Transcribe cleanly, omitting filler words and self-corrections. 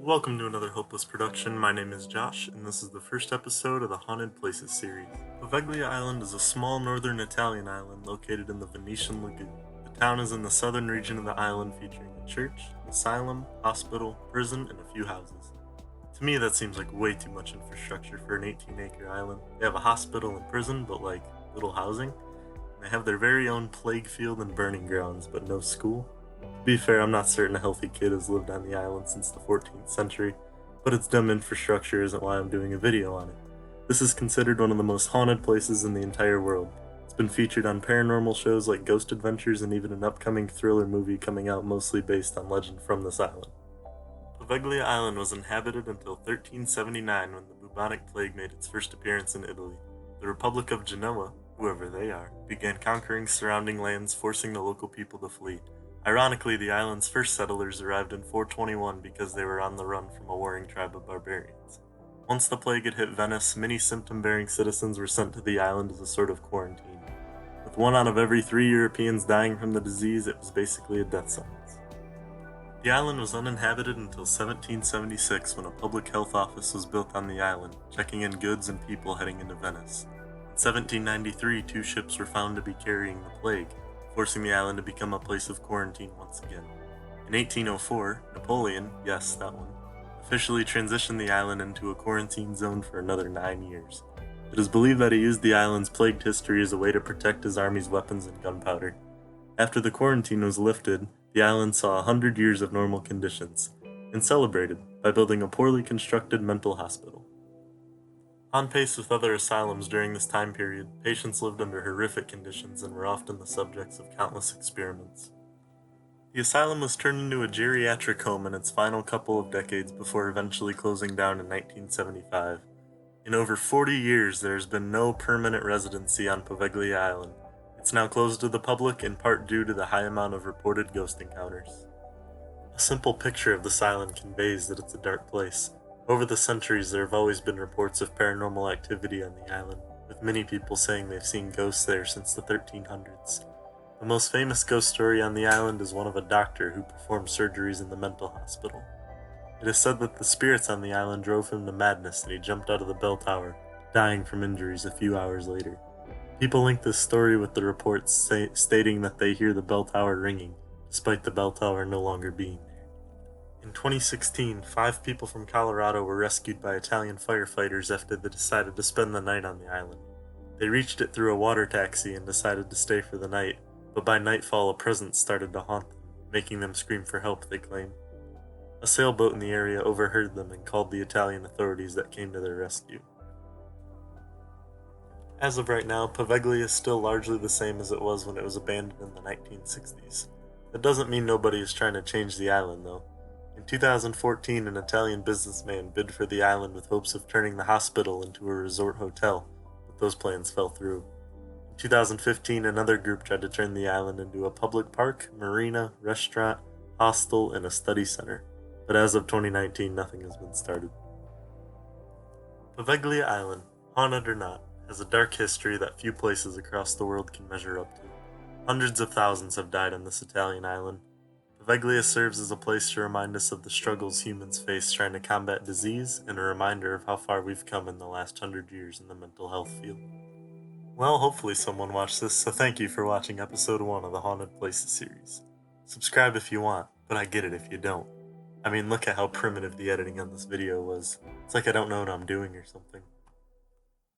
Welcome to another Hopeless production. My name is Josh, and this is the first episode of the Haunted Places series. Poveglia Island is a small northern Italian island located in the Venetian Lagoon. The town is in the southern region of the island, featuring a church, asylum, hospital, prison, and a few houses. To me, that seems like way too much infrastructure for an 18-acre island. They have a hospital and prison, but like little housing. And they have their very own plague field and burning grounds, but no school. To be fair, I'm not certain a healthy kid has lived on the island since the 14th century, but its dumb infrastructure isn't why I'm doing a video on it. This is considered one of the most haunted places in the entire world. It's been featured on paranormal shows like Ghost Adventures and even an upcoming thriller movie coming out mostly based on legend from this island. Poveglia Island was inhabited until 1379 when the Bubonic Plague made its first appearance in Italy. The Republic of Genoa, whoever they are, began conquering surrounding lands, forcing the local people to flee. Ironically, the island's first settlers arrived in 421 because they were on the run from a warring tribe of barbarians. Once the plague had hit Venice, many symptom-bearing citizens were sent to the island as a sort of quarantine. With 1 out of every 3 Europeans dying from the disease, it was basically a death sentence. The island was uninhabited until 1776 when a public health office was built on the island, checking in goods and people heading into Venice. In 1793, 2 ships were found to be carrying the plague, forcing the island to become a place of quarantine once again. In 1804, Napoleon, yes, that one, officially transitioned the island into a quarantine zone for another 9 years. It is believed that he used the island's plagued history as a way to protect his army's weapons and gunpowder. After the quarantine was lifted, the island saw 100 years of normal conditions, and celebrated by building a poorly constructed mental hospital. On pace with other asylums during this time period, patients lived under horrific conditions and were often the subjects of countless experiments. The asylum was turned into a geriatric home in its final couple of decades before eventually closing down in 1975. In over 40 years, there has been no permanent residency on Poveglia Island. It's now closed to the public in part due to the high amount of reported ghost encounters. A simple picture of this island conveys that it's a dark place. Over the centuries, there have always been reports of paranormal activity on the island, with many people saying they've seen ghosts there since the 1300s. The most famous ghost story on the island is one of a doctor who performed surgeries in the mental hospital. It is said that the spirits on the island drove him to madness and he jumped out of the bell tower, dying from injuries a few hours later. People link this story with the reports stating that they hear the bell tower ringing, despite the bell tower no longer being there. In 2016, 5 people from Colorado were rescued by Italian firefighters after they decided to spend the night on the island. They reached it through a water taxi and decided to stay for the night, but by nightfall a presence started to haunt them, making them scream for help, they claim. A sailboat in the area overheard them and called the Italian authorities that came to their rescue. As of right now, Poveglia is still largely the same as it was when it was abandoned in the 1960s. That doesn't mean nobody is trying to change the island, though. In 2014, an Italian businessman bid for the island with hopes of turning the hospital into a resort hotel, but those plans fell through. In 2015, another group tried to turn the island into a public park, marina, restaurant, hostel, and a study center, but as of 2019, nothing has been started. Poveglia Island, haunted or not, has a dark history that few places across the world can measure up to. Hundreds of thousands have died on this Italian island. Poveglia serves as a place to remind us of the struggles humans face trying to combat disease and a reminder of how far we've come in the last 100 years in the mental health field. Well, hopefully someone watched this, so thank you for watching episode 1 of the Haunted Places series. Subscribe if you want, but I get it if you don't. I mean, look at how primitive the editing on this video was. It's like I don't know what I'm doing or something.